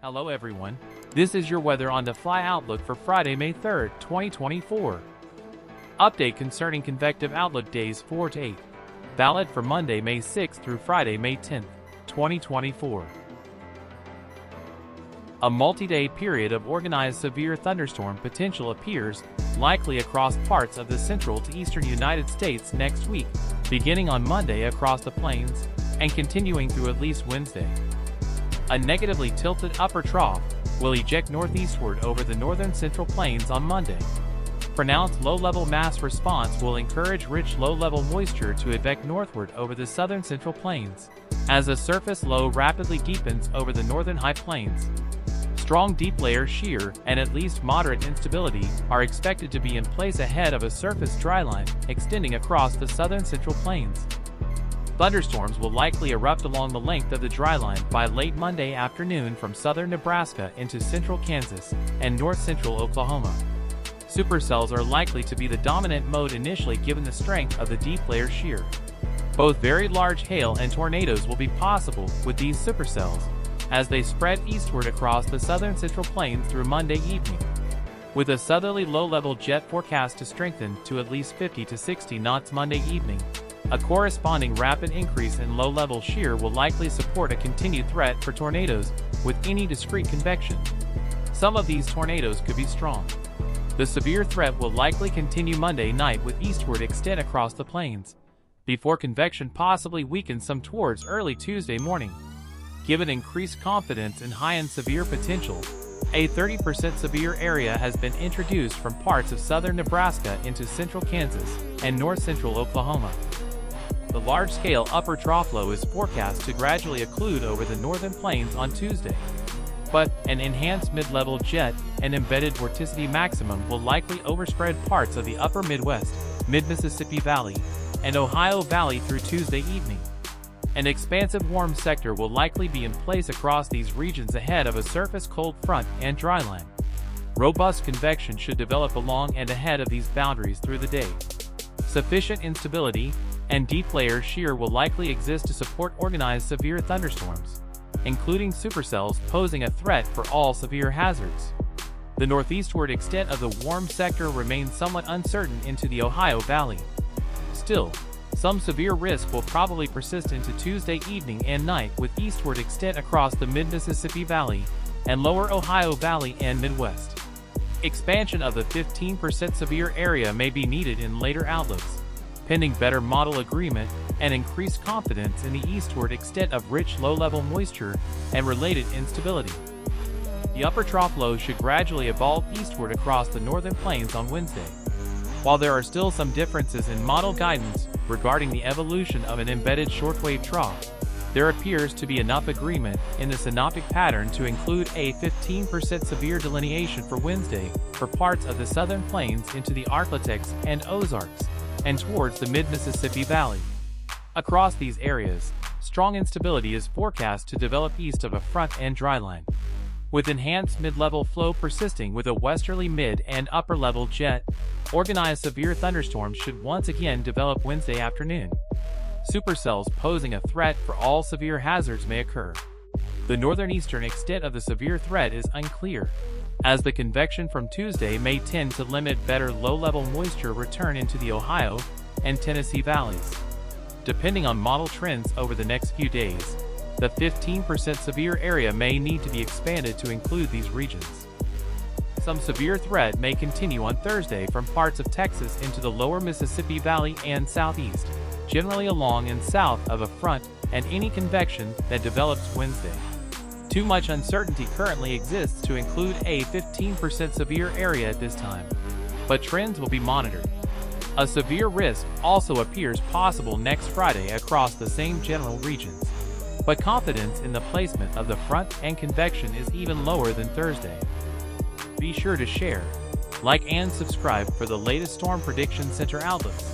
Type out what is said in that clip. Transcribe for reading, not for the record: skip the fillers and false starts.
Hello everyone, this is your weather on the fly outlook for Friday, May 3rd, 2024. Update concerning convective outlook days 4 to 8. Valid for Monday, May 6th through Friday, May 10th, 2024. A multi-day period of organized severe thunderstorm potential appears likely across parts of the central to eastern United States next week, beginning on Monday across the plains and continuing through at least Wednesday. A negatively tilted upper trough will eject northeastward over the northern central plains on Monday. Pronounced low-level mass response will encourage rich low-level moisture to advect northward over the southern central plains, as a surface low rapidly deepens over the northern high plains. Strong deep layer shear and at least moderate instability are expected to be in place ahead of a surface dryline extending across the southern central plains. Thunderstorms will likely erupt along the length of the dryline by late Monday afternoon from southern Nebraska into central Kansas and north-central Oklahoma. Supercells are likely to be the dominant mode initially given the strength of the deep layer shear. Both very large hail and tornadoes will be possible with these supercells as they spread eastward across the southern central plains through Monday evening, with a southerly low-level jet forecast to strengthen to at least 50 to 60 knots Monday evening. A corresponding rapid increase in low-level shear will likely support a continued threat for tornadoes with any discrete convection. Some of these tornadoes could be strong. The severe threat will likely continue Monday night with eastward extent across the plains, before convection possibly weakens some towards early Tuesday morning. Given increased confidence in high-end severe potential, a 30% severe area has been introduced from parts of southern Nebraska into central Kansas and north-central Oklahoma. The large-scale upper trough low is forecast to gradually occlude over the northern plains on Tuesday, but an enhanced mid-level jet and embedded vorticity maximum will likely overspread parts of the upper Midwest, mid-Mississippi Valley, and Ohio Valley through Tuesday evening. An expansive warm sector will likely be in place across these regions ahead of a surface cold front and dryline. Robust convection should develop along and ahead of these boundaries through the day. Sufficient instability and deep layer shear will likely exist to support organized severe thunderstorms, including supercells posing a threat for all severe hazards. The northeastward extent of the warm sector remains somewhat uncertain into the Ohio Valley. Still, some severe risk will probably persist into Tuesday evening and night with eastward extent across the mid-Mississippi Valley and lower Ohio Valley and Midwest. Expansion of the 15% severe area may be needed in later outlooks, pending better model agreement and increased confidence in the eastward extent of rich low-level moisture and related instability. The upper trough low should gradually evolve eastward across the northern plains on Wednesday. While there are still some differences in model guidance regarding the evolution of an embedded shortwave trough, there appears to be enough agreement in the synoptic pattern to include a 15% severe delineation for Wednesday for parts of the southern plains into the Arklatex and Ozarks, and towards the mid-Mississippi Valley. Across these areas, strong instability is forecast to develop east of a front and dryline, with enhanced mid-level flow persisting with a westerly mid and upper-level jet. Organized severe thunderstorms should once again develop Wednesday afternoon. Supercells posing a threat for all severe hazards may occur. The northern eastern extent of the severe threat is unclear, as the convection from Tuesday may tend to limit better low-level moisture return into the Ohio and Tennessee valleys. Depending on model trends over the next few days, the 15% severe area may need to be expanded to include these regions. Some severe threat may continue on Thursday from parts of Texas into the lower Mississippi Valley and southeast, generally along and south of a front and any convection that develops Wednesday. Too much uncertainty currently exists to include a 15% severe area at this time, but trends will be monitored. A severe risk also appears possible next Friday across the same general regions, but confidence in the placement of the front and convection is even lower than Thursday. Be sure to share, like and subscribe for the latest Storm Prediction Center outlooks.